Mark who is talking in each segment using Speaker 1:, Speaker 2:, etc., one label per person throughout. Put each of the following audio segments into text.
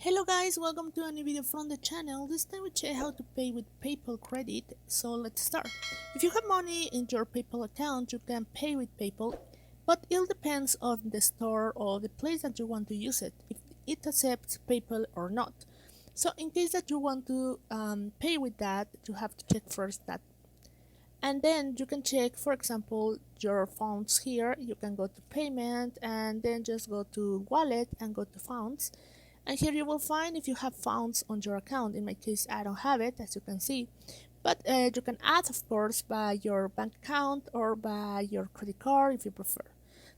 Speaker 1: Hello guys, welcome to a new video from the channel. This time we check how to pay with PayPal credit. So let's start. If you have money in your PayPal account, you can pay with PayPal, but it depends on the store or the place that you want to use it, if it accepts PayPal or not. So in case that you want to pay with that, you have to check first that. And then you can check, for example, your funds here. You can go to payment and then just go to wallet and go to funds, and here you will find if you have funds on your account. In my case, I don't have it, as you can see, but you can add, of course, by your bank account or by your credit card if you prefer.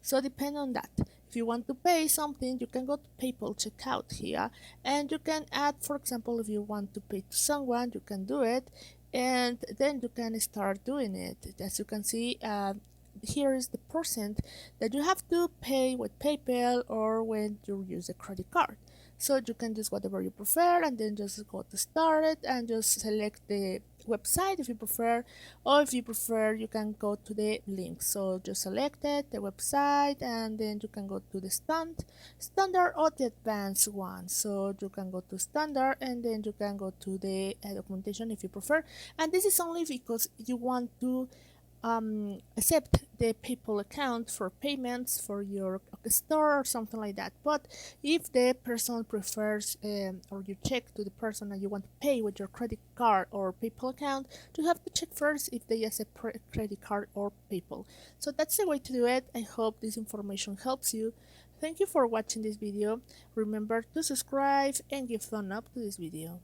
Speaker 1: So depend on that. If you want to pay something, you can go to PayPal checkout here, and you can add, for example, if you want to pay to someone, you can do it, and then you can start doing it. As you can see, here is the percent that you have to pay with PayPal or when you use a credit card. So you can use whatever you prefer, and then just go to start it and just select the website if you prefer, or if you prefer you can go to the link. So just select it, the website, and then you can go to the standard or the advanced one. So you can go to standard and then you can go to the documentation if you prefer, and this is only because you want to accept the PayPal account for payments for your store or something like that. But if the person prefers or you check to the person and you want to pay with your credit card or PayPal account, you have to check first if they accept credit card or PayPal. So that's the way to do it. I hope this information helps you. Thank you for watching this video. Remember to subscribe and give thumb up to this video.